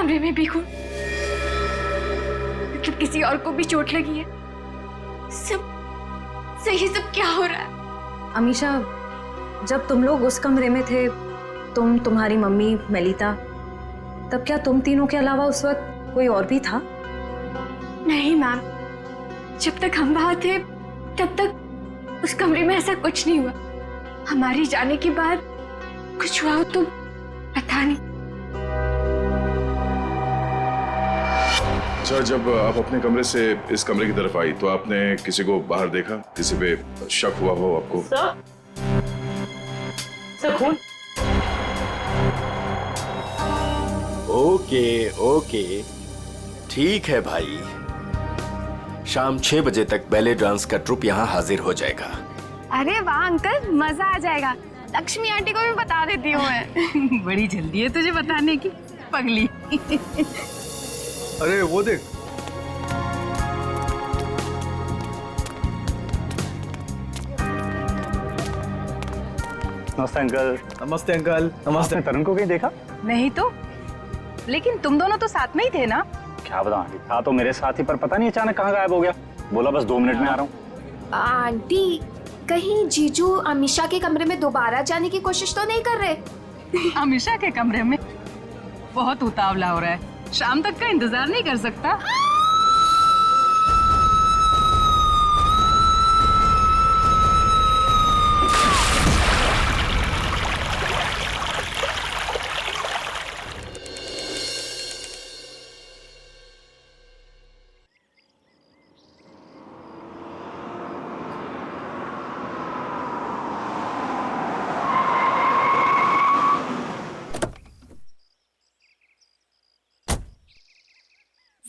कमरे में भी खून, मतलब किसी और को भी चोट लगी है। सब सही, सब क्या हो रहा है? अमीशा, जब तुम लोग उस कमरे में थे, तुम, तुम्हारी मम्मी, मेलिता, तब क्या तुम तीनों के अलावा उस वक्त कोई और भी था? नहीं मैम, जब तक हम वहां थे तब तक उस कमरे में ऐसा कुछ नहीं हुआ। हमारे जाने के बाद कुछ हुआ हो तो पता नहीं। सर, जब आप अपने कमरे से इस कमरे की तरफ आई तो आपने किसी को बाहर देखा? किसी पे शक हुआ हो आपको? सर खून। ओके, ठीक है भाई। शाम 6 बजे तक बैले डांस का ट्रुप यहाँ हाजिर हो जाएगा। अरे वाह अंकल, मजा आ जाएगा। लक्ष्मी आंटी को भी बता देती हूँ मैं। बड़ी जल्दी है तुझे बताने की, पगली। अरे वो देख, नमस्ते अंकल। नमस्ते अंकल। आपने तरुण को कहीं देखा? नहीं तो, लेकिन तुम दोनों तो साथ में ही थे ना? क्या बताऊं आंटी, था तो मेरे साथ ही, पर पता नहीं अचानक कहाँ गायब हो गया। बोला बस 2 मिनट में आ रहा हूँ। आंटी, कहीं जीजू अमीशा के कमरे में दोबारा जाने की कोशिश तो नहीं कर रहे? अमीशा के कमरे में? बहुत उतावला हो रहा है, शाम तक का इंतजार नहीं कर सकता।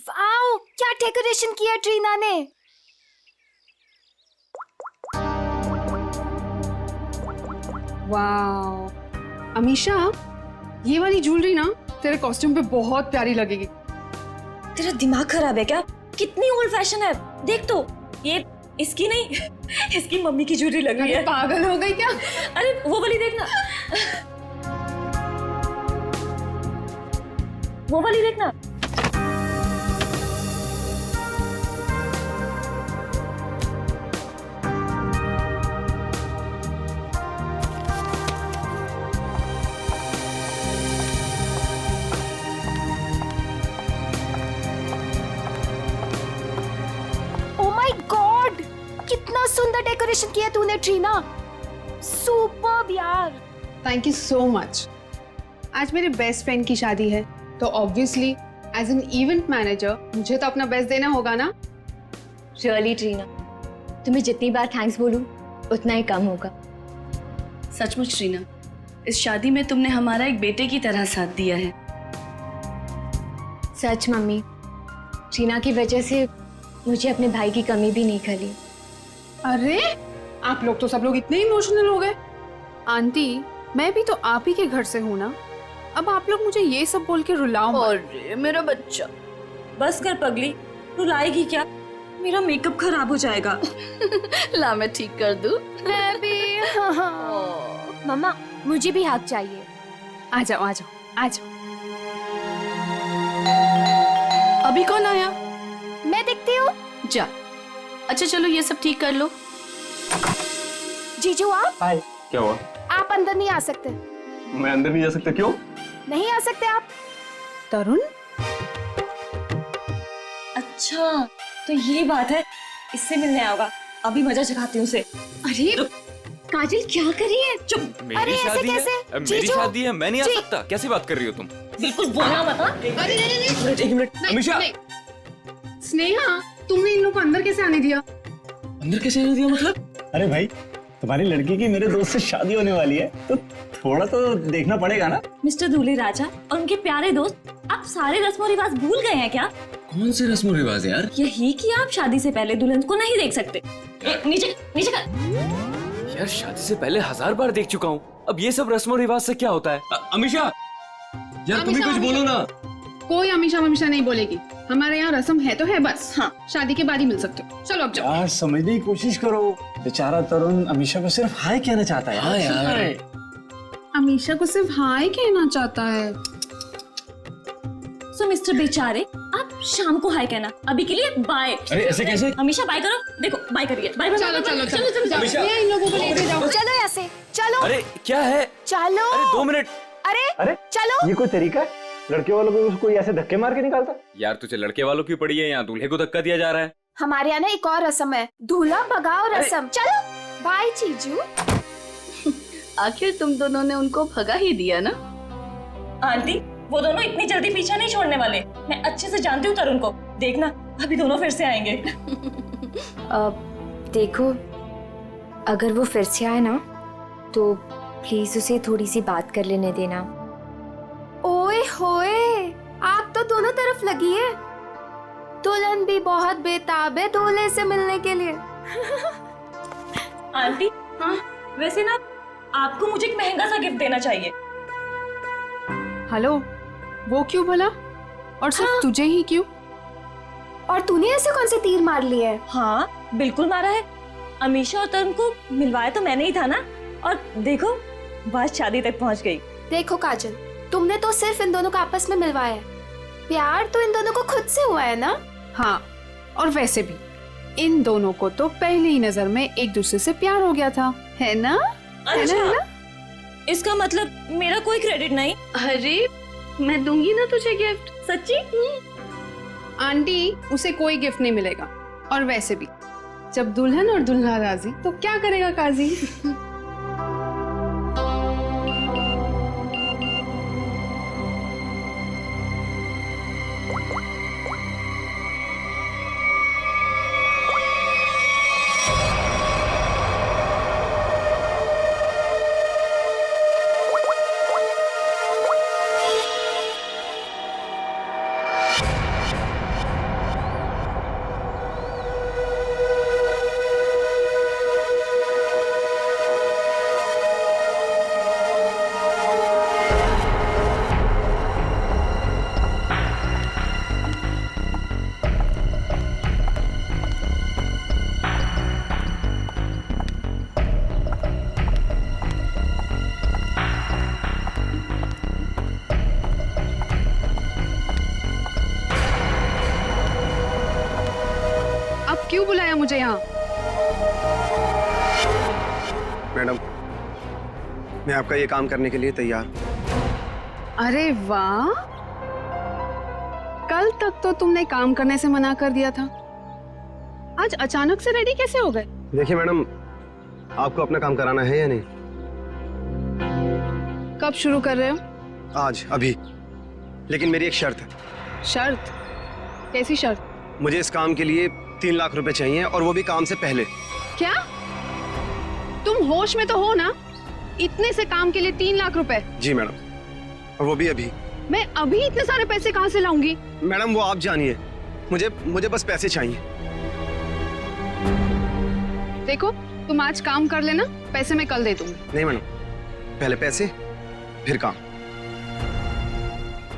वाओ, क्या डेकोरेशन किया ट्रीना ने। वाह अमीशा, ये वाली ज्वेलरी ना तेरे कॉस्ट्यूम पे बहुत प्यारी लगेगी। तेरा दिमाग खराब है क्या? कितनी ओल्ड फैशन है, देख तो। ये इसकी नहीं, इसकी मम्मी की ज्वेलरी लगी है। पागल हो गई क्या? अरे वो वाली देखना, वो वाली देखना। ओ माय गॉड, कितना सुंदर डेकोरेशन किया तूने ट्रीना। सुपर्ब यार। Thank you so much. आज मेरे बेस्ट फ्रेंड की शादी है, तो obviously as an event manager मुझे तो अपना बेस्ट देना होगा ना। रियली ट्रीना, तुम्हें जितनी बार थैंक्स बोलूं उतना ही कम होगा। सचमुच ट्रीना, इस शादी में तुमने हमारा एक बेटे की तरह साथ दिया है। सच मम्मी, ट्रीना की वजह से मुझे अपने भाई की कमी भी नहीं खली। अरे आप लोग तो सब लोग इतने इमोशनल हो गए। आंटी, मैं भी तो आप ही के घर से हूँ ना, अब आप लोग मुझे ये सब बोल के रुलाओ मत। अरे मेरा बच्चा। बस कर पगली, रुलाएगी क्या? मेरा मेकअप खराब हो जाएगा। ला मैं ठीक कर दूं। मैं भी। मम्मा, मुझे भी हक चाहिए। आ जाओ आ जाओ आ जाओ। अभी कौन आया? मैं देखती हूँ। जा। अच्छा चलो ये सब ठीक कर लो। जीजू आप? हाय, क्या हुआ? आप अंदर नहीं आ सकते। मैं अंदर नहीं जा सकता? क्यों? नहीं आ सकते आप। तरुण, अच्छा तो ये बात है, इससे मिलने आएगा। अभी मजा चखाती हूँ उसे। अरे काजल, क्या करी है? चुप। अरे ऐसे कैसे? मेरी शादी है, मैं नहीं आ सकता? कैसी बात कर रही हो तुम? बिल्कुल बोलना मत। हाँ? एक मिनट। अमीशा, स्नेहा, तुमने इन लोग को अंदर कैसे आने दिया? अंदर कैसे आने दिया मतलब? अरे भाई, तुम्हारी लड़की की मेरे दोस्त से शादी होने वाली है, तो थोड़ा तो देखना पड़ेगा ना। मिस्टर दूल्हे राजा और उनके प्यारे दोस्त, आप सारे रस्म और रिवाज भूल गए हैं क्या? कौन से रस्म और रिवाज यार? यही कि आप शादी से पहले दुल्हन को नहीं देख सकते। नीचे नीचे कर। यार शादी से पहले 1000 बार देख चुका हूँ, अब ये सब रस्म और रिवाज से क्या होता है? अमीशा, यार तुम भी कुछ बोलो ना। कोई अमीशा ममीशा नहीं बोलेगी। हमारे यहाँ रस्म है तो है बस। हाँ, शादी के बाद ही मिल सकते हो। चलो अब जाओ। यार समझने की कोशिश करो, बेचारा तरुण अमीशा को सिर्फ हाय कहना चाहता है। हाँ यार, अमीशा को सिर्फ हाय कहना चाहता है। सो मिस्टर बेचारे, आप शाम को हाय कहना, अभी के लिए बाय। अरे ऐसे कैसे? हमेशा बाय करो, देखो बाय करिए, बाय बाय। चलो चलो चलो चलो जाओ, ये इन लोगों को लेके जाओ। चलो यहाँ से, चलो। अरे क्या है? चलो। अरे 2 मिनट। अरे चलो। ये कोई तरीका है लड़के वालों को उसको ऐसे धक्के मार के निकालता? यार तुझे लड़के वालों की पड़ी है, यहाँ दूल्हे को धक्का दिया जा रहा है। हमारे यहाँ ना एक और रस्म है, दूल्हा भगाओ रस्म। चलो बाय जीजू। आखिर तुम दोनों ने उनको भगा ही दिया ना। आंटी, वो दोनों इतनी जल्दी पीछा नहीं छोड़ने वाले, मैं अच्छे से जानती हूँ तरुण को, देखना अभी दोनों फिर से आएंगे। देखो, अगर वो फिर से आए ना तो प्लीज उसे थोड़ी सी बात कर लेने देना। ओए होए, आग तो दोनों तरफ लगी है। दुल्हन भी बहुत बेताब है दूल्हे से मिलने के लिए। आंटी, हाँ वैसे ना आपको मुझे एक महंगा सा गिफ्ट देना चाहिए। हेलो, वो क्यों भला? और सिर्फ तुझे ही क्यों? और तूने ऐसे कौन से तीर मार लिए? हाँ बिल्कुल मारा है, अमीशा और तरुण को मिलवाया तो मैंने ही था ना, और देखो बात शादी तक पहुंच गई। देखो काजल, तुमने तो सिर्फ इन दोनों को आपस में मिलवाया है, प्यार तो इन दोनों को खुद से हुआ है ना। हाँ, और वैसे भी इन दोनों को तो पहली ही नजर में एक दूसरे से प्यार हो गया था, है ना? अच्छा, इसका मतलब मेरा कोई क्रेडिट नहीं? अरे मैं दूंगी ना तुझे गिफ्ट। सच्ची? आंटी, उसे कोई गिफ्ट नहीं मिलेगा। और वैसे भी जब दुल्हन और दुल्हा राजी तो क्या करेगा काजी। क्यों बुलाया मुझे यहाँ? मैडम, मैं आपका ये काम करने के लिए तैयार। अरे वाह, कल तक तो तुमने काम करने से मना कर दिया था, आज अचानक से रेडी कैसे हो गए? देखिए मैडम, आपको अपना काम कराना है या नहीं? कब शुरू कर रहे हो? आज, अभी। लेकिन मेरी एक शर्त है। शर्त? कैसी शर्त? मुझे इस काम के लिए 3 लाख रुपए चाहिए, और वो भी काम से पहले। क्या? तुम होश में तो हो ना? इतने से काम के लिए 3 लाख रुपए? जी मैडम, और वो भी अभी। मैं अभी इतने सारे पैसे कहाँ से लाऊंगी? मैडम वो आप जानिए, मुझे बस पैसे चाहिए। देखो, तुम आज काम कर लेना, पैसे मैं कल दे दूंगी। नहीं मैडम, पहले पैसे फिर काम।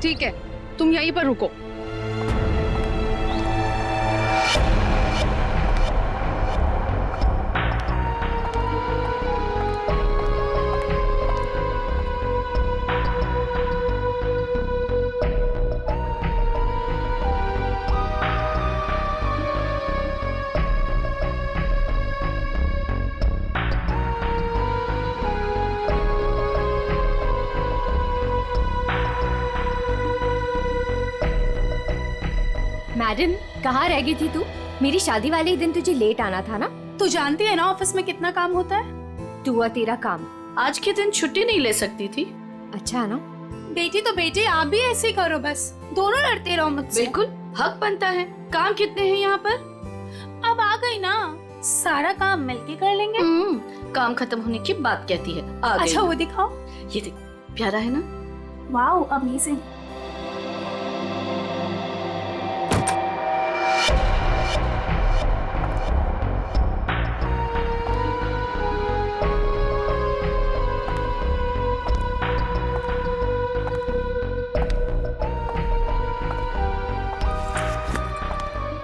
ठीक है, तुम यहीं पर रुको। मैडम, कहाँ रह गई थी तू? मेरी शादी वाले ही दिन तुझे लेट आना था ना? तू जानती है ना ऑफिस में कितना काम होता है। तू और तेरा काम। आज के दिन छुट्टी नहीं ले सकती थी। अच्छा ना? बेटी तो बेटी, आप भी ऐसे ही करो, बस दोनों लड़ते रहो मुझसे। बिल्कुल, हक बनता है। काम कितने हैं यहाँ पर? अब आ गई ना, सारा काम मिलके कर लेंगे। काम खत्म होने की बात कहती है। आ गई। अच्छा वो दिखाओ। ये देख, प्यारा है ना? Wow, amazing.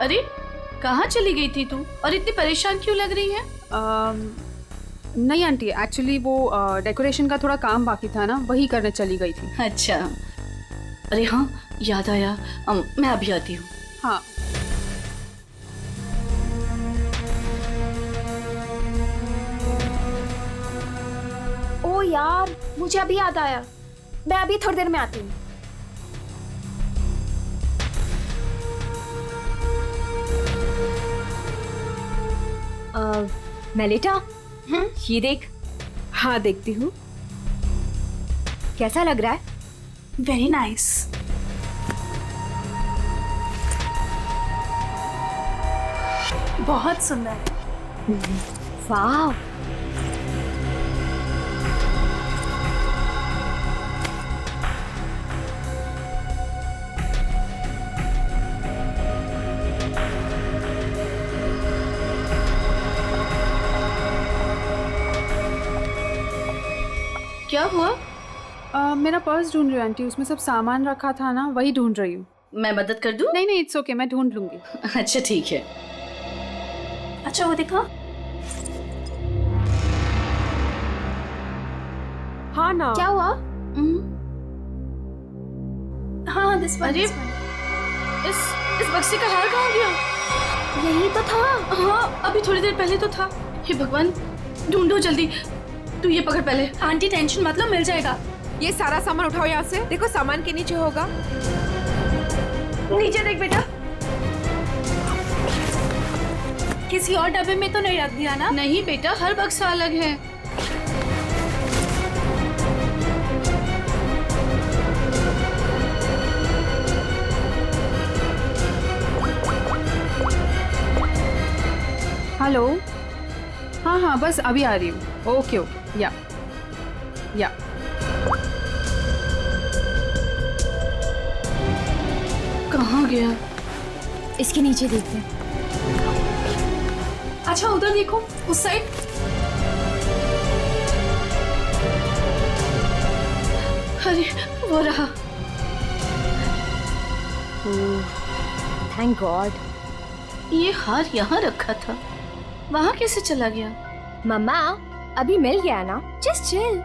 अरे कहाँ चली गई थी तू, और इतनी परेशान क्यों लग रही है? नहीं आंटी, एक्चुअली वो डेकोरेशन का थोड़ा काम बाकी था ना, वही करने चली गई थी। अच्छा। अरे हाँ, याद आया, मैं अभी आती हूँ। हाँ। ओ यार, मुझे अभी याद आया, मैं अभी थोड़ी देर में आती हूँ। मेलिटा, ये देख। हाँ देखती हूँ। कैसा लग रहा है? Very nice. बहुत सुंदर है। वाह। क्या हुआ? मेरा पर्स ढूंढ रही हूँ आंटी, उसमें सब सामान रखा था ना, वही ढूंढ रही हूँ। मैं मदद कर दूँ? नहीं नहीं, इट्स ओके, मैं ढूंढ लूंगी। अच्छा ठीक है। अच्छा वो दिखा। हाँ ना। क्या हुआ? हाँ दिस वन। अरे इस बक्से का हार कहाँ गया? यही तो था। हाँ अभी थोड़ी देर पहले तो था। हे भगवान, ढूंढो जल्दी। तू ये पकड़ पहले। आंटी टेंशन मत लो, मिल जाएगा। ये सारा सामान उठाओ यहाँ से। देखो सामान के नीचे होगा। नीचे देख बेटा। किसी और डब्बे में तो नहीं रख दिया ना? नहीं बेटा, हर बक्सा अलग है। हेलो। हाँ हाँ बस अभी आ रही हूँ। Okay okay. या कहाँ गया? इसके नीचे देखते हैं। अच्छा उधर देखो, उस साइड। अरे वो रहा। Thank God. ये हार यहाँ रखा था, वहाँ कैसे चला गया? मम्मा अभी मिल गया ना, जस्ट चिल।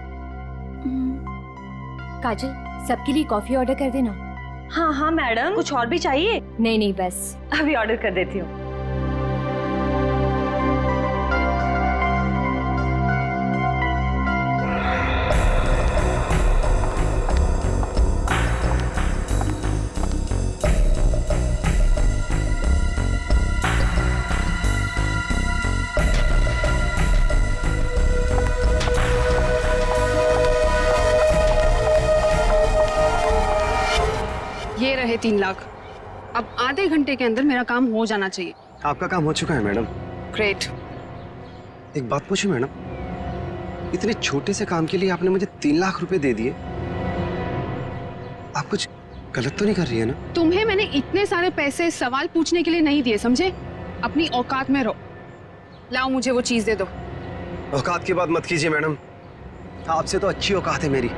काजल, सबके लिए कॉफी ऑर्डर कर देना। हाँ हाँ मैडम, कुछ और भी चाहिए? नहीं नहीं बस। अभी ऑर्डर कर देती हूँ। ये रहे 3 लाख। अब आधे घंटे के अंदर मेरा काम हो जाना चाहिए। आपका काम हो चुका है मैडम। ग्रेट। एक बात पूछूं मैडम, इतने छोटे से काम के लिए आपने मुझे 3 लाख रुपए दे दिए। आप कुछ गलत तो नहीं कर रही है ना? तुम्हें मैंने इतने सारे पैसे सवाल पूछने के लिए नहीं दिए, समझे? अपनी औकात में रहो। लाओ मुझे वो चीज दे दो। औकात की बात मत कीजिए मैडम, आपसे तो अच्छी औकात है मेरी।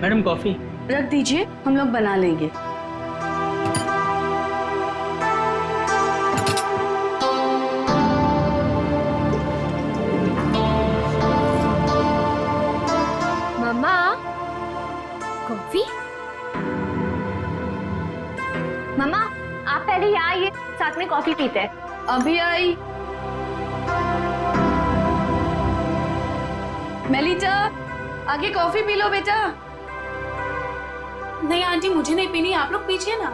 मैडम कॉफी रख दीजिए, हम लोग बना लेंगे। मम्मा कॉफी। मम्मा आप पहले यहाँ आइए, साथ में कॉफी पीते हैं। अभी आई। मेलिटा, आगे कॉफी पी लो बेटा। नहीं आंटी, मुझे नहीं पीनी, आप लोग पीछे ना।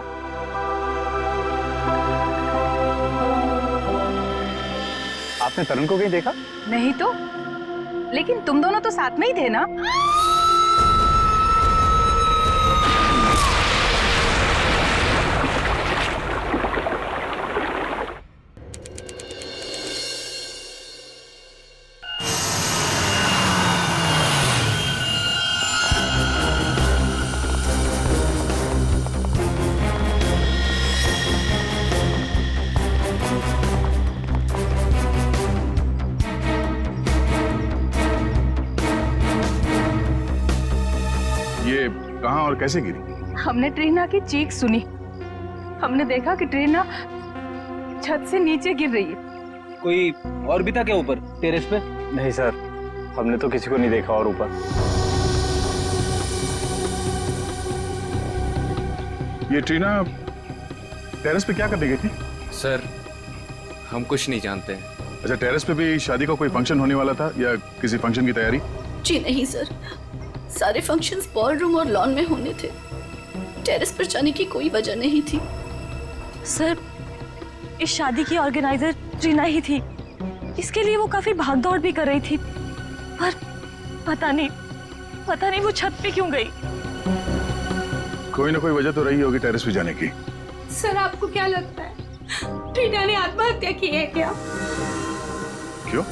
आपने तरुण को कहीं देखा? नहीं तो, लेकिन तुम दोनों तो साथ में ही थे ना? ये कहाँ और कैसे गिरी? हमने ट्रीना की चीख सुनी हमने देखा कि ट्रीना छत से नीचे गिर रही है। कोई और भी था क्या ऊपर टेरेस पे? नहीं सर, हमने तो किसी को नहीं देखा और ऊपर। ये ट्रीना टेरेस पे क्या करने गई थी? सर हम कुछ नहीं जानते हैं। अच्छा, टेरेस पे भी शादी का कोई फंक्शन होने वाला था या किसी फंक्शन की तैयारी? जी नहीं सर, सारे फंक्शंस बॉल रूम और लॉन में होने थे। टेरेस पर जाने की कोई वजह नहीं थी। सर इस शादी की ऑर्गेनाइजर ट्रीना ही थी। इसके लिए वो काफी भागदौड़ भी कर रही थी, पर पता नहीं वो छत पे क्यों गई। कोई ना कोई वजह तो रही होगी टेरेस पे जाने की। सर आपको क्या लगता है ट्रीना ने आत्महत्या की है क्या? क्यों?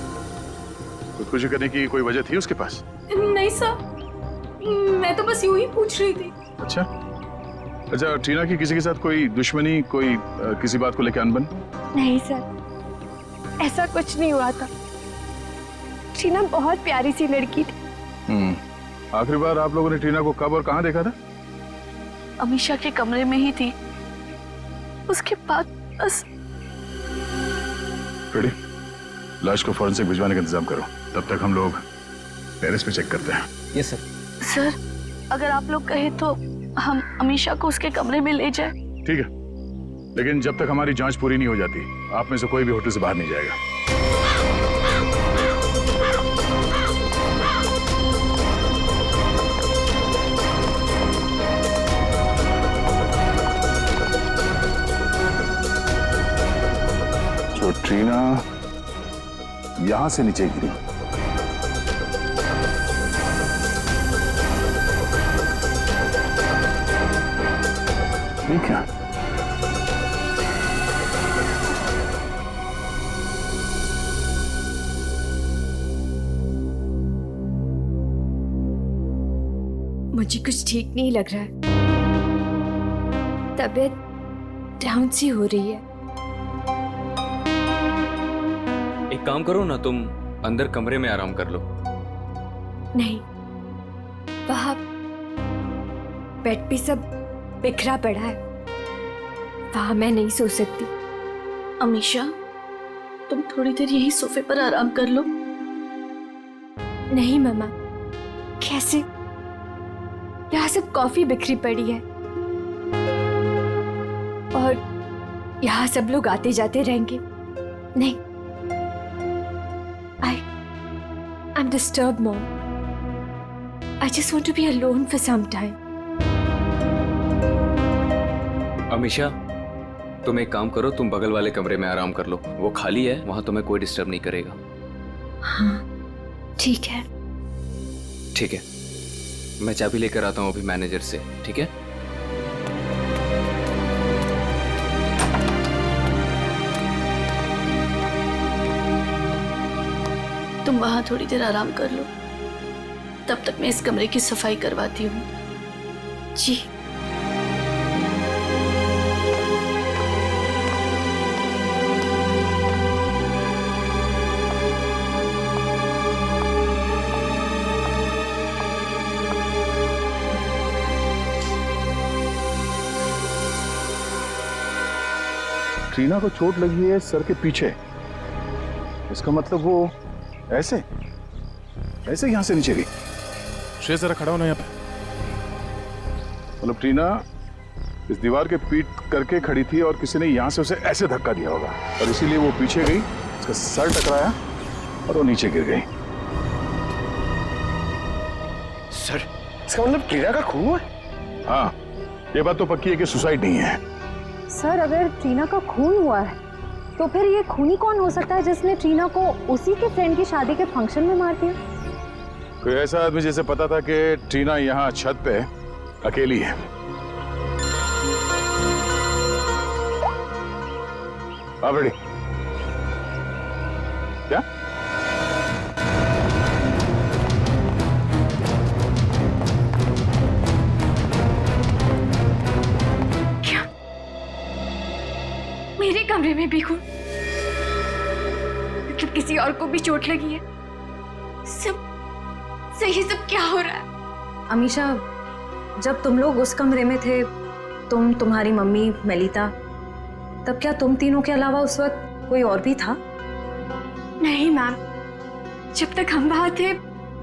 खुदकुशी करने की कोई वजह थी उसके पास? नहीं सर, मैं तो बस यूं ही पूछ रही थी। अच्छा, ट्रीना की किसी के साथ कोई दुश्मनी, कोई किसी बात को लेकर अनबन? नहीं सर, ऐसा कुछ नहीं हुआ था। ट्रीना बहुत प्यारी सी लड़की थी। आखिरी बार आप लोगों ने ट्रीना को कब और कहाँ देखा था? अमीशा के कमरे में ही थी। उसके बाद बस। रेडी, लाश को फॉरेंसिक भिजवाने का इंतजाम करो। तब तक हम लोग टेरेस पे चेक करते हैं। Yes sir. सर अगर आप लोग कहे तो हम अमीशा को उसके कमरे में ले जाए। ठीक है, लेकिन जब तक हमारी जांच पूरी नहीं हो जाती आप में से कोई भी होटल से बाहर नहीं जाएगा। जो ट्रीना यहां से नीचे गिरी, ठीक है? मुझे कुछ ठीक नहीं लग रहा है। तबीयत डाउन सी हो रही है। एक काम करो ना, तुम अंदर कमरे में आराम कर लो। नहीं, वहां बेड पे सब बिखरा पड़ा है, वहां मैं नहीं सो सकती। अमीशा तुम थोड़ी देर यही सोफे पर आराम कर लो। नहीं मम्मा, कैसे? यहाँ सब कॉफी बिखरी पड़ी है और यहाँ सब लोग आते जाते रहेंगे। नहीं, I'm disturbed, Mom. I just want to be alone for some time. Amisha तुम एक काम करो, तुम बगल वाले कमरे में आराम कर लो, वो खाली है, वहां तुम्हें कोई डिस्टर्ब नहीं करेगा। हाँ ठीक है। ठीक है, मैं चाबी लेकर आता हूँ अभी मैनेजर से, ठीक है? तुम वहां थोड़ी देर आराम कर लो, तब तक मैं इस कमरे की सफाई करवाती हूँ। जी। ट्रीना को चोट लगी है सर के पीछे, इसका मतलब वो ऐसे यहां से नीचे गई। श्रेय जरा खड़ा होना यहाँ पे। मतलब ट्रीना इस दीवार के पीट करके खड़ी थी और किसी ने यहां से उसे ऐसे धक्का दिया होगा और इसीलिए वो पीछे गई, उसका सर टकराया और वो नीचे गिर गई। सर इसका मतलब ट्रीना का खून हुआ? हाँ, ये बात तो पक्की है कि सुसाइड नहीं है। सर अगर ट्रीना का खून हुआ है तो फिर ये खूनी कौन हो सकता है जिसने ट्रीना को उसी के फ्रेंड की शादी के फंक्शन में मार दिया? कोई ऐसा आदमी जिसे पता था कि ट्रीना यहाँ छत पे अकेली है। आप रेडी? क्या? क्या? मेरे कमरे में भी खून? मतलब किसी और को भी चोट लगी है? सही सब क्या हो रहा है? अमीशा, जब तुम लोग उस कमरे में थे, तुम्हारी मम्मी मेलिता तब क्या तुम तीनों के अलावा उस वक्त कोई और भी था? नहीं मैम, जब तक हम वहां थे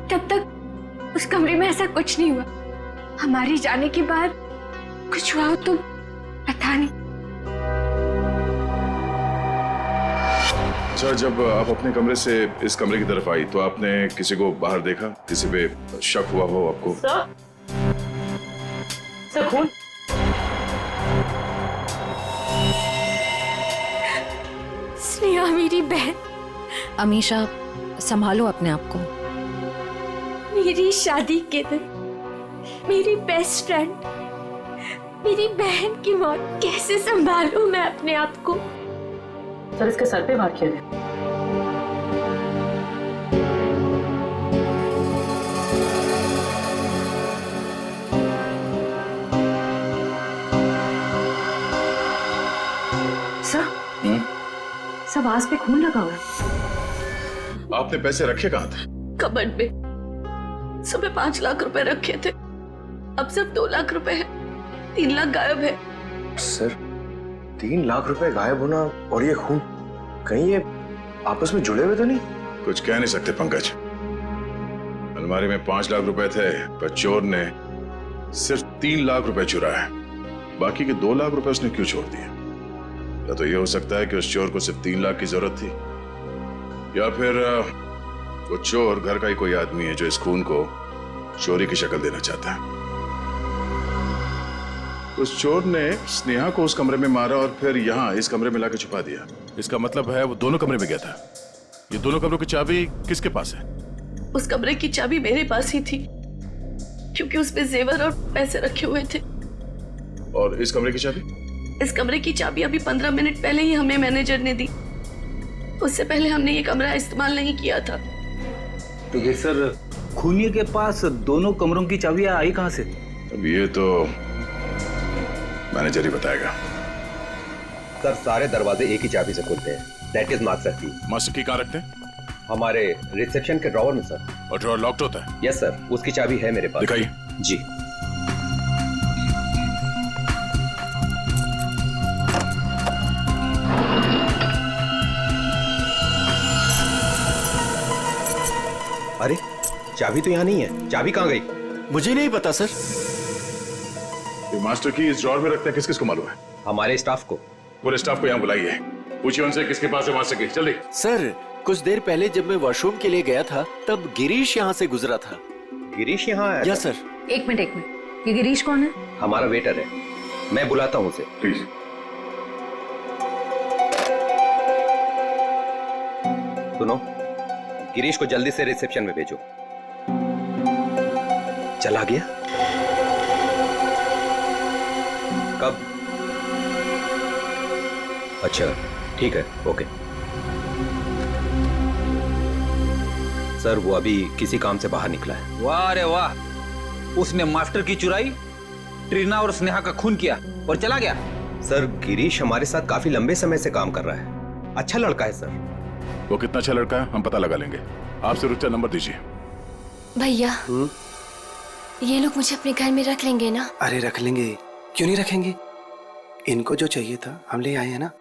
तब तक उस कमरे में ऐसा कुछ नहीं हुआ। हमारी जाने के बाद कुछ हुआ हो तो पता नहीं। अच्छा, जब आप अपने कमरे से इस कमरे की तरफ आई तो आपने किसी को बाहर देखा? किसी पे शक हुआ हो आपको? सर खून। स्नेहा मेरी बहन। अमीशा, संभालो अपने आप को। मेरी शादी के दिन मेरी बेस्ट फ्रेंड, मेरी बहन की मौत, कैसे संभालूं मैं अपने आप को? सर इसके सर पे वार किया गया। सब आस पे खून लगा हुआ है। आपने पैसे रखे कहाँ थे? कबर्ड में। सुबह 5 लाख रुपए रखे थे, अब सिर्फ 2 लाख रुपए है। 3 लाख गायब है। सर, 3 लाख रुपए गायब होना और ये खून, कहीं ये आपस में जुड़े हुए तो नहीं? कुछ कह नहीं सकते पंकज। अलमारी में 5 लाख रुपए थे, पर चोर ने सिर्फ 3 लाख रुपए चुराए। बाकी के 2 लाख रुपए उसने क्यों छोड़ दिए? या तो ये हो सकता है कि उस चोर को सिर्फ 3 लाख की जरूरत थी, या फिर वो चोर घर का ही कोई आदमी है जो इस खून को चोरी की शक्ल देना चाहता है। उस चोर ने स्नेहा को उस कमरे में मारा और फिर यहाँ इस कमरे में लाकर छुपा दिया। इसका मतलब है वो दोनों कमरे में गया था। ये दोनों कमरों की चाबी किसके पास है? उस कमरे की चाबी मेरे पास ही थी, क्योंकि उसमें जेवर और पैसे रखे हुए थे। और इस कमरे की चाबी? इस कमरे की चाबी अभी 15 मिनट पहले ही हमें मैनेजर ने दी। उससे पहले हमने ये कमरा इस्तेमाल नहीं किया था। तो ये सर, खूनी के पास दोनों कमरों की चाबियां आई कहां से? अब ये तो मैनेजर ही बताएगा। सर, सारे दरवाजे एक ही चाबी से खुलते हैं। दैट इज मास्टर की। मास्टर की कहाँ रखते हैं? हमारे रिसेप्शन के ड्रॉवर में सर। और ड्रॉवर लॉक्ड होता है? यस सर, उसकी चाबी है मेरे पास। दिखाइए। जी। अरे, चाबी तो यहाँ नहीं है। चाबी कहाँ गई? मुझे नहीं पता सर। ये मास्टर की इस ड्रॉवर में रखते हैं, किस किस को मालूम है? हमारे स्टाफ को। पूरे स्टाफ को यहाँ बुलाइए, पूछिए उनसे किसके पास है मास्टर की। जल्दी। सर, कुछ देर पहले जब मैं वॉशरूम के लिए गया था तब गिरीश यहाँ से गुजरा था। गिरीश यहाँ आया? Yes sir. एक मिनट, ये गिरीश कौन है? हमारा वेटर है, मैं बुलाता हूँ उसे। प्लीज। सुनो, गिरीश को जल्दी से रिसेप्शन में भेजो। चला गया? कब? अच्छा, ठीक है, ओके। सर, वो अभी किसी काम से बाहर निकला है। वाह रे वाह, उसने मास्टर की चुराई, ट्रीना और स्नेहा का खून किया और चला गया। सर, गिरीश हमारे साथ काफी लंबे समय से काम कर रहा है। अच्छा लड़का है सर। वो कितना अच्छा लड़का है हम पता लगा लेंगे। आप सिर्फ उसका नंबर दीजिए। भैया, ये लोग मुझे अपने घर में रख लेंगे ना? अरे रख लेंगे, क्यों नहीं रखेंगे? इनको जो चाहिए था हम ले आए हैं ना,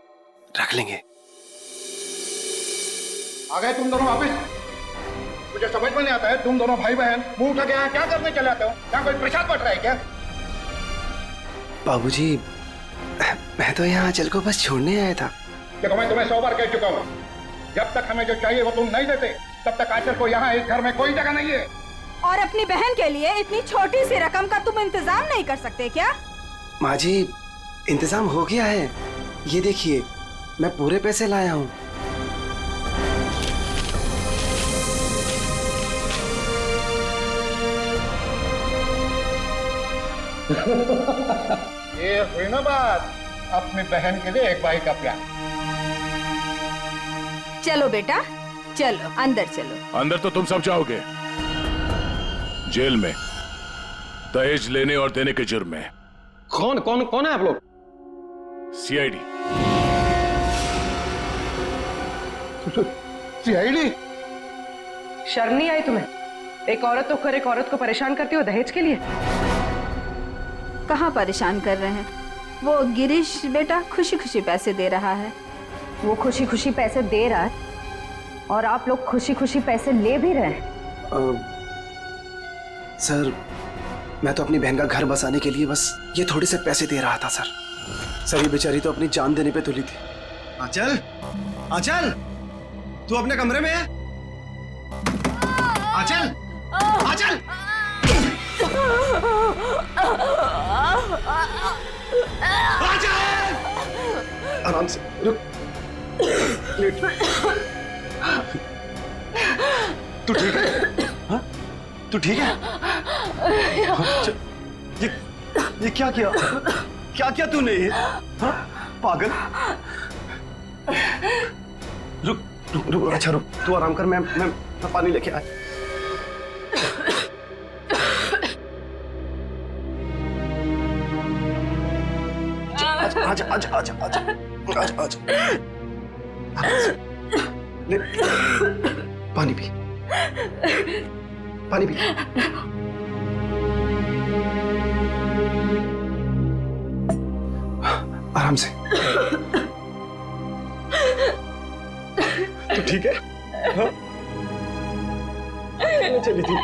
रख लेंगे। आ गए तुम दोनों वापिस? मुझे समझ में नहीं आता है, तुम दोनों भाई बहन मुंह उठा के यहाँ क्या करने चले आते हो? यहाँ कोई प्रसाद बट रहा है क्या? बाबूजी, मैं तो यहाँ आंचल को बस छोड़ने आया था। देखो, मैं तुम्हें 100 बार कह चुका हूँ, जब तक हमें जो चाहिए वो तुम नहीं देते तब तक आंचल को यहाँ इस घर में कोई जगह नहीं है। और अपनी बहन के लिए इतनी छोटी सी रकम का तुम इंतजाम नहीं कर सकते क्या? माँ जी, इंतजाम हो गया है, ये देखिए मैं पूरे पैसे लाया हूँ। ये हुई ना बात, अपनी बहन के लिए एक भाई का प्यार। चलो बेटा, चलो अंदर चलो। अंदर तो तुम सब जाओगे, जेल में दहेज लेने और देने के जुर्म में। कौन कौन कौन है आप लोग? सीआईडी। सीआईडी? शर्म नहीं आई तुम्हें? एक औरत होकर एक औरत को परेशान करती हो दहेज के लिए? कहाँ परेशान कर रहे हैं? वो गिरीश बेटा खुशी खुशी पैसे दे रहा है। वो खुशी खुशी पैसे दे रहा है और आप लोग खुशी खुशी पैसे ले भी रहे हैं। सर, मैं तो अपनी बहन का घर बसाने के लिए बस ये थोड़े से पैसे दे रहा था सर। सर ये बेचारी तो अपनी जान देने पे तुली थी। आंचल, आंचल, तू अपने कमरे में है? आंचल, आंचल! आंचल! आराम से रुक। लेट। तू ठीक है? हाँ? तू ठीक है? ये क्या किया? क्या किया तूने ये? हाँ? पागल? रुक रुक रुक, अच्छा रुक, तू आराम कर, मैं पानी लेके आया। आजा आजा आजा आजा आजा आजा, ले पानी पी, पानी पी। आराम से। तू ठीक है? हाँ? चली थी।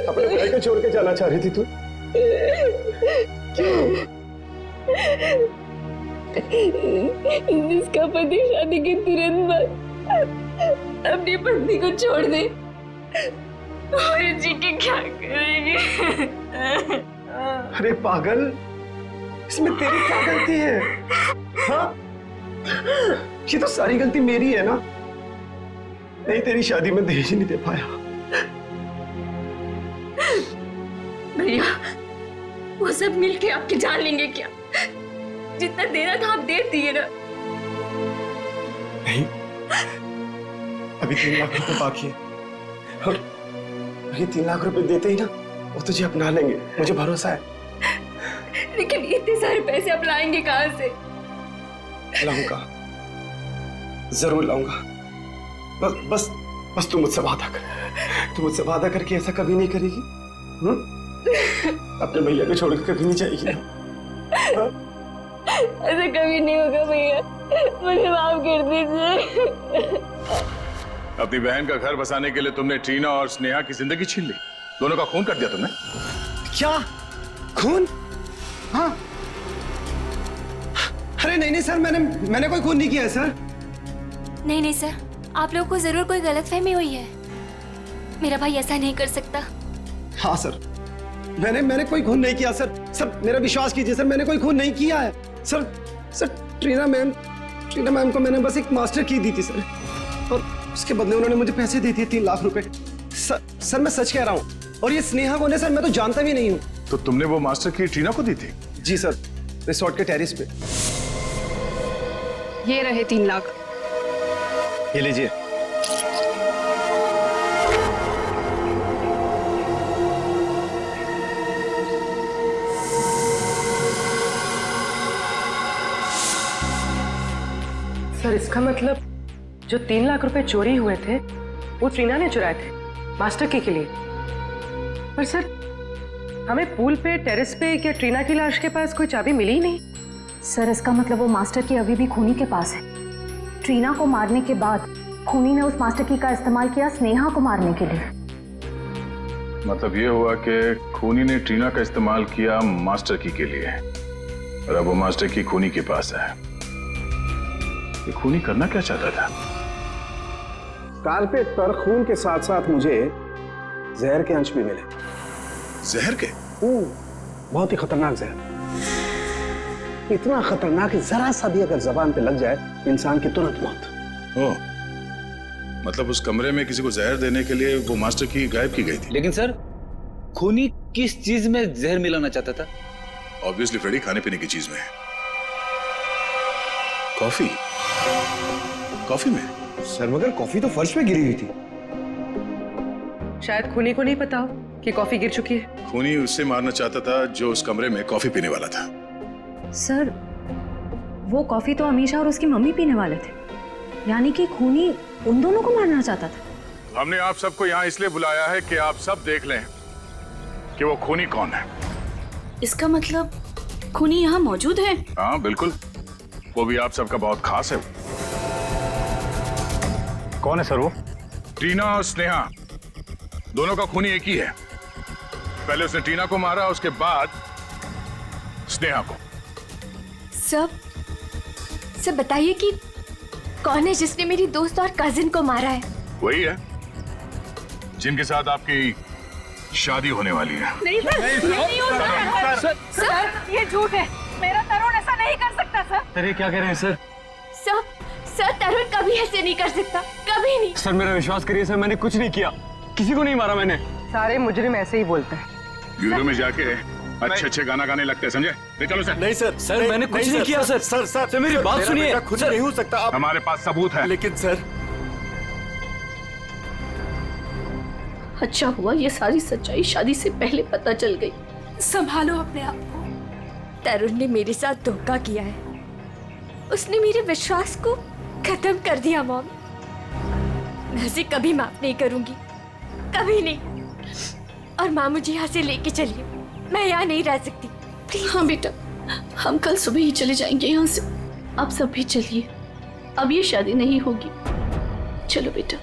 अपने भाई को छोड़ के जाना चाह रही थी तू? क्यों? जिसका पति शादी के तुरंत बाद अपनी पत्नी को छोड़ दे, और जी के क्या करेंगे? अरे पागल, इसमें तेरी क्या गलती है? हाँ? ये तो सारी गलती मेरी है ना? नहीं, तेरी शादी में दहेज नहीं दे पाया। भैया, वो सब मिलके आपकी जान लेंगे क्या? जितना देना था आप दे दिए ना। नहीं, अभी 3 लाख रुपए बाकी है, और ये 3 लाख रुपए देते ही ना वो तुझे अपना लेंगे, मुझे भरोसा है। लेकिन इतने सारे पैसे आप लाएंगे कहाँ से? लाऊंगा, जरूर लाऊंगा। बस तू मुझसे वादा कर, तू मुझसे वादा करके ऐसा कभी नहीं करेगी। अपने भैया को छोड़कर कभी नहीं जाएगी ना? ऐसा कभी नहीं होगा भैया, मुझे माफ कर दीजिए। अपनी बहन का घर बसाने के लिए तुमने ट्रीना और स्नेहा की जिंदगी छीन ली, दोनों का खून कर दिया तुमने। क्या खून? हाँ। अरे नहीं सर, मैंने कोई खून नहीं किया है सर। नहीं सर, आप लोगों को जरूर कोई गलतफहमी हुई है। मेरा भाई ऐसा नहीं कर सकता। हाँ सर, मैंने कोई खून नहीं किया सर। सर मेरा विश्वास कीजिए सर, मैंने कोई खून नहीं किया है सर। ट्रीना मैम को मैंने बस एक मास्टर की दी थी सर, और उसके बदले उन्होंने मुझे पैसे दे दिए 3 लाख रुपए। सर मैं सच कह रहा हूँ, और ये स्नेहा कौन है सर, मैं तो जानता भी नहीं हूँ। तो तुमने वो मास्टर की ट्रीना को दी थी? जी सर, रिसोर्ट के टेरिस पे। ये रहे 3 लाख। ये लीजिए। सर इसका मतलब जो 3 लाख रुपए चोरी हुए थे वो ट्रीना ने चुराए थे मास्टर की के लिए। पर सर हमें पूल पे, टेरेस पे या ट्रीना की लाश के पास कोई चाबी मिली ही नहीं। सर इसका मतलब वो मास्टर की अभी भी खूनी के पास है। ट्रीना को मारने के बाद खूनी ने उस मास्टर की का इस्तेमाल किया स्नेहा को मारने के लिए। मतलब ये हुआ कि खूनी ने ट्रीना का इस्तेमाल किया मास्टर की के लिए, और अब वो मास्टर की खूनी के पास है। ये खूनी करना क्या चाहता था? कारपेट पर खून के साथ साथ मुझे जहर के अंश भी मिले। जहर के? बहुत ही खतरनाक जहर, इतना खतरनाक कि जरा सा भी अगर जबान पे लग जाए इंसान की तुरंत मौत। ओह, मतलब उस कमरे में किसी को जहर देने के लिए वो मास्टर की गायब की गई थी। लेकिन सर खूनी किस चीज में जहर मिलाना चाहता था? ऑब्वियसली फ्रेडी खाने पीने की चीज में। कॉफी में? सर मगर कॉफी तो फर्श पे गिरी हुई थी। शायद खूनी को नहीं पता हो कि कॉफी गिर चुकी है। खूनी उससे मारना चाहता था जो उस कमरे में कॉफी पीने वाला था। सर वो कॉफी तो अमीशा और उसकी मम्मी पीने वाले थे, यानी कि खूनी उन दोनों को मारना चाहता था। हमने आप सबको यहाँ इसलिए बुलाया है कि आप सब देख लें कि वो खूनी कौन है। इसका मतलब खूनी यहाँ मौजूद है? हाँ बिल्कुल, वो भी आप सबका बहुत खास है। कौन है सर वो? टीना और स्नेहा दोनों का खूनी एक ही है। पहले उसने टीना को मारा, उसके बाद स्नेहा को। सब बताइए कि कौन है जिसने मेरी दोस्त और कजिन को मारा है? वही है जिनके साथ आपकी शादी होने वाली है। नहीं सर, नहीं हो सकता सर, ये झूठ है। मेरा तरुण ऐसा नहीं कर सकता सर। सर ये क्या कह रहे हैं सर? सर तरुण कभी ऐसे नहीं कर सकता, कभी नहीं। सर मेरा विश्वास करिए सर, मैंने कुछ नहीं किया, किसी को नहीं मारा मैंने। सारे मुजरिम ऐसे ही बोलते हैं। ब्यूरो में जाके अच्छे गाना गाने लगते हैं, समझे? ले चलो सर। नहीं सर, सर मैंने कुछ नहीं किया सर। सर मेरी बात सुनिए। खुद नहीं हो सकता आप। हमारे पास सबूत है। लेकिन सर, अच्छा हुआ ये सारी सच्चाई शादी से पहले पता चल गई। संभालो अपने आप को। तरुण ने मेरे साथ धोखा किया है, उसने मेरे विश्वास को खत्म कर दिया मॉम। मैं उसे कभी माफ नहीं करूंगी, कभी नहीं। और माँ मुझे यहाँ से लेके चलिए, मैं यहाँ नहीं रह सकती प्लीज। हाँ बेटा, हम कल सुबह ही चले जाएंगे यहाँ से। आप सब भी चलिए, अब ये शादी नहीं होगी। चलो बेटा।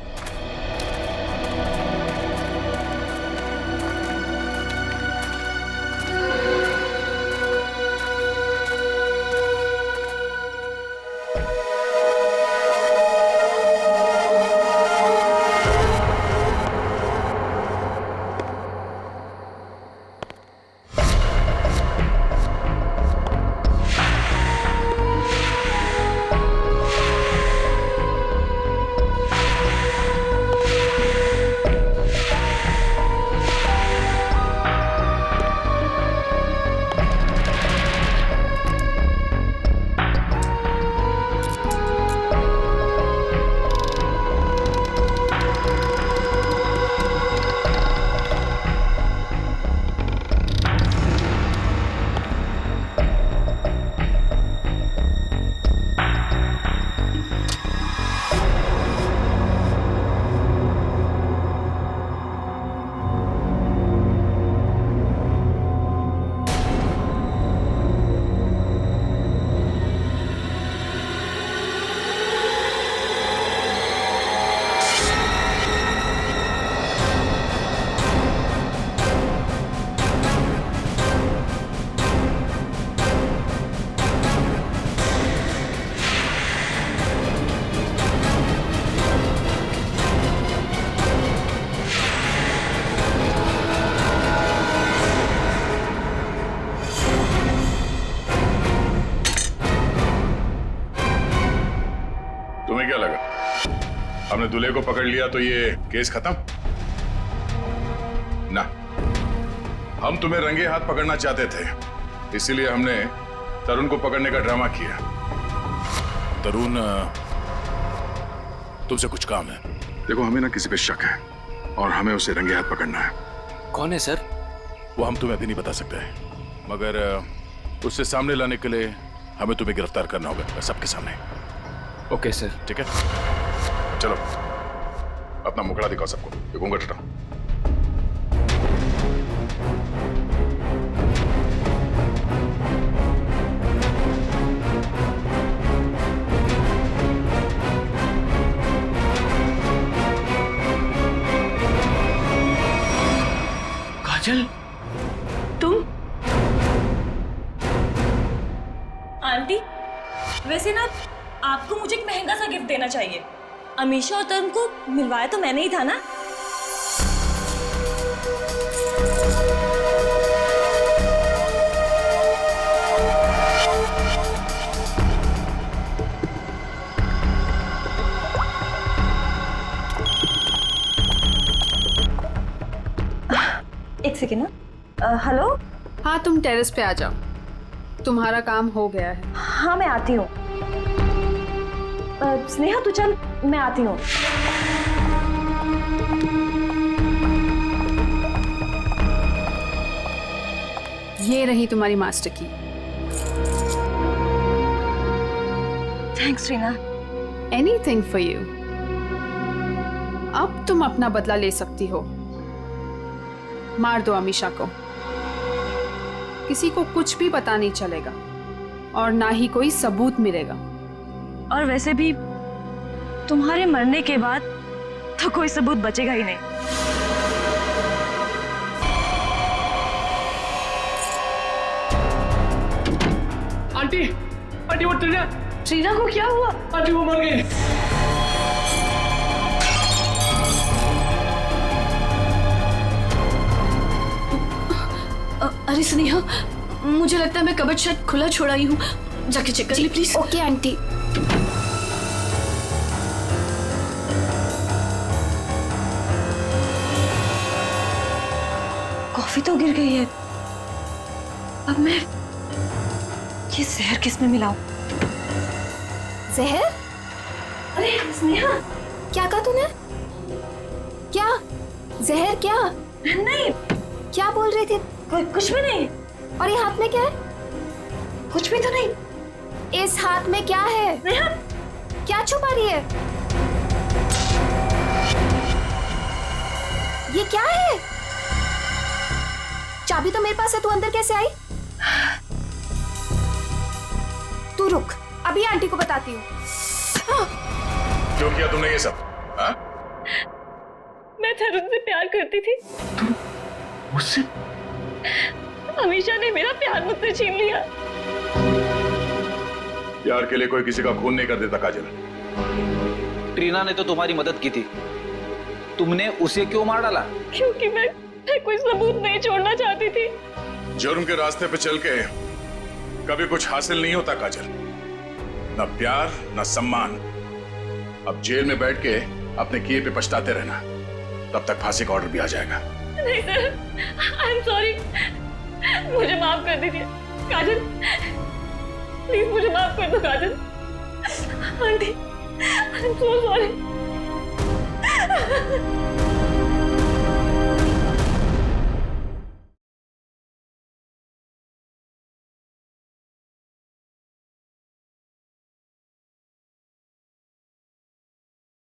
तुम्हें क्या लगा हमने दूल्हे को पकड़ लिया तो ये केस खत्म? ना, हम तुम्हें रंगे हाथ पकड़ना चाहते थे, इसीलिए हमने तरुण को पकड़ने का ड्रामा किया। तरुण, तुमसे कुछ काम है। देखो, हमें ना किसी पे शक है और हमें उसे रंगे हाथ पकड़ना है। कौन है सर? वो हम तुम्हें अभी नहीं बता सकते, मगर उससे सामने लाने के लिए हमें तुम्हें गिरफ्तार करना होगा सबके सामने। Okay sir. ठीक है, चलो अपना मुखड़ा दिखाओ सबको, ये घूंघट हटाओ। काजल, तुम? आंटी, वैसे ना आपको मुझे एक महंगा सा गिफ्ट देना चाहिए। अमीशा और तरुण को मिलवाया तो मैंने ही था ना। एक सेकेंड ना। हेलो। हाँ, तुम टेरेस पे आ जाओ, तुम्हारा काम हो गया है। हाँ मैं आती हूँ। स्नेहा तू चल, मैं आती हूँ। ये रही तुम्हारी मास्टर की। Thanks Reena. Anything for you. अब तुम अपना बदला ले सकती हो। मार दो अमीषा को, किसी को कुछ भी पता नहीं चलेगा और ना ही कोई सबूत मिलेगा। और वैसे भी तुम्हारे मरने के बाद तो कोई सबूत बचेगा ही नहीं। आंटी, आंटी वो ट्रीना को क्या हुआ? आंटी वो मर गई। अरे स्नेहा, मुझे लगता है मैं कबर्ड शायद खुला छोड़ा ही हूँ, जाके चेक कर ले प्लीज। Okay aunty. कॉफी तो गिर गई है, अब मैं ये जहर किस में मिलाऊं? जहर? अरे स्नेहा, क्या कहा तूने? क्या जहर? क्या नहीं, क्या बोल रही थी? कुछ भी नहीं। और ये हाथ में क्या है? कुछ भी तो नहीं। इस हाथ में क्या है? क्या छुपा रही है? ये क्या है? चाबी तो मेरे पास है, तू अंदर कैसे आई? तू रुक, अभी आंटी को बताती हूँ। क्यों किया तुमने ये सब? हाँ? मैं तरुण से प्यार करती थी। मुझसे? अमीषा ने मेरा प्यार मुझसे छीन लिया। प्यार के लिए कोई किसी का खून नहीं कर देता काजल। ट्रीना ने तो तुम्हारी मदद की थी, तुमने उसे क्यों मार डाला? क्योंकि मैं कोई सबूत नहीं छोड़ना चाहती थी। जुर्म के रास्ते पे चल के कभी कुछ हासिल नहीं होता काजल, न प्यार न सम्मान। अब जेल में बैठ के अपने किए पे पछताते रहना, तब तक फांसी का ऑर्डर भी आ जाएगा। नहीं सर, आई एम सॉरी, मुझे माफ कर दीजिए। काजल प्लीज मुझे माफ कर दो Kajal. Aunty I am so sorry.